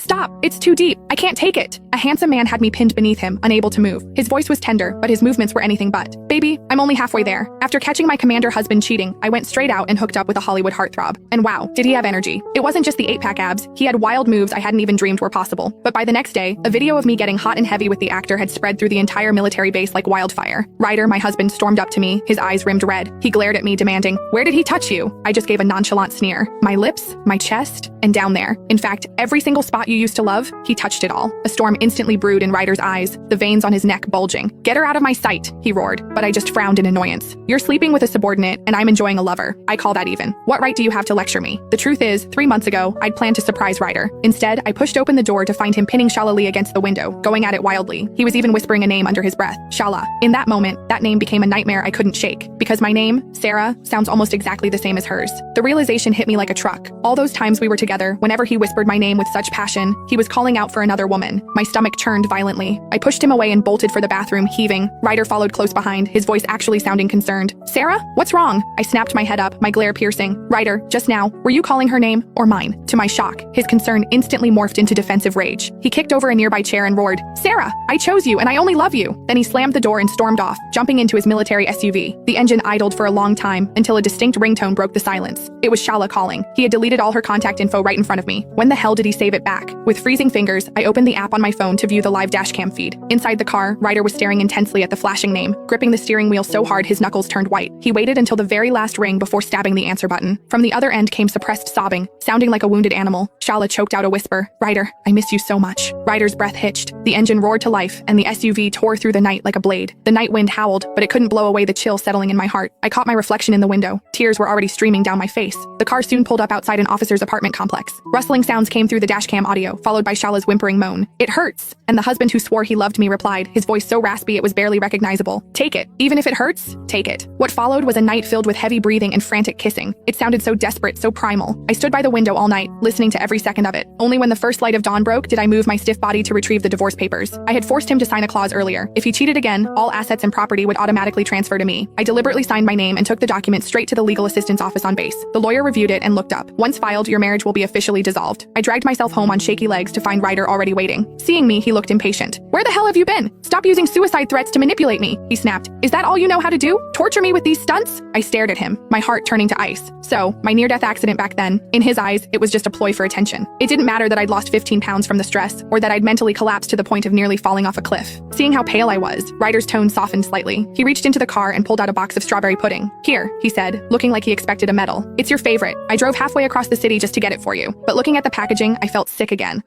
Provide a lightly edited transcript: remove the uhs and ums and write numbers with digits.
Stop! It's too deep. I can't take it. A handsome man had me pinned beneath him, unable to move. His voice was tender, but his movements were anything but. Baby, I'm only halfway there. After catching my commander husband cheating, I went straight out and hooked up with a Hollywood heartthrob. And wow, did he have energy. It wasn't just the 8-pack abs, he had wild moves I hadn't even dreamed were possible. But by the next day, a video of me getting hot and heavy with the actor had spread through the entire military base like wildfire. Ryder, my husband, stormed up to me, his eyes rimmed red. He glared at me, demanding, "Where did he touch you?" I just gave a nonchalant sneer. My lips, my chest, and down there. In fact, every single spot you used to love, he touched it all. A storm instantly brewed in Ryder's eyes, the veins on his neck bulging. "Get her out of my sight," he roared, but I just frowned in annoyance. "You're sleeping with a subordinate, and I'm enjoying a lover. I call that even. What right do you have to lecture me?" The truth is, 3 months ago, I'd planned to surprise Ryder. Instead, I pushed open the door to find him pinning Shala Lee against the window, going at it wildly. He was even whispering a name under his breath, Shala. In that moment, that name became a nightmare I couldn't shake, because my name, Sarah, sounds almost exactly the same as hers. The realization hit me like a truck. All those times we were together, whenever he whispered my name with such passion, he was calling out for another woman. My stomach churned violently. I pushed him away and bolted for the bathroom, heaving. Ryder followed close behind, his voice actually sounding concerned. "Sarah? What's wrong?" I snapped my head up, my glare piercing. "Ryder, just now, were you calling her name or mine?" To my shock, his concern instantly morphed into defensive rage. He kicked over a nearby chair and roared, "Sarah, I chose you and I only love you." Then he slammed the door and stormed off, jumping into his military SUV. The engine idled for a long time until a distinct ringtone broke the silence. It was Shala calling. He had deleted all her contact info right in front of me. When the hell did he save it back? With freezing fingers, I opened the app on my phone to view the live dashcam feed. Inside the car, Ryder was staring intensely at the flashing name, gripping the steering wheel so hard his knuckles turned white. He waited until the very last ring before stabbing the answer button. From the other end came suppressed sobbing, sounding like a wounded animal. Shala choked out a whisper, "Ryder, I miss you so much." Ryder's breath hitched. The engine roared to life, and the SUV tore through the night like a blade. The night wind howled, but it couldn't blow away the chill settling in my heart. I caught my reflection in the window. Tears were already streaming down my face. The car soon pulled up outside an officer's apartment complex. Rustling sounds came through the dashcam audio, followed by Shala's whimpering moan. "It hurts." And the husband who swore he loved me replied, his voice so raspy it was barely recognizable. "Take it. Even if it hurts, take it." What followed was a night filled with heavy breathing and frantic kissing. It sounded so desperate, so primal. I stood by the window all night, listening to every second of it. Only when the first light of dawn broke did I move my stiff body to retrieve the divorce papers. I had forced him to sign a clause earlier. If he cheated again, all assets and property would automatically transfer to me. I deliberately signed my name and took the document straight to the legal assistant's office on base. The lawyer reviewed it and looked up. "Once filed, your marriage will be officially dissolved." I dragged myself home on shaky legs to find Ryder already waiting. Seeing me, he looked impatient. "Where the hell have you been? Stop using suicide threats to manipulate me," he snapped. "Is that all you know how to do? Torture me with these stunts?" I stared at him, my heart turning to ice. So, my near-death accident back then, in his eyes, it was just a ploy for attention. It didn't matter that I'd lost 15 pounds from the stress, or that I'd mentally collapsed to the point of nearly falling off a cliff. Seeing how pale I was, Ryder's tone softened slightly. He reached into the car and pulled out a box of strawberry pudding. "Here," he said, looking like he expected a medal. "It's your favorite. I drove halfway across the city just to get it for you." But looking at the packaging, I felt sick again.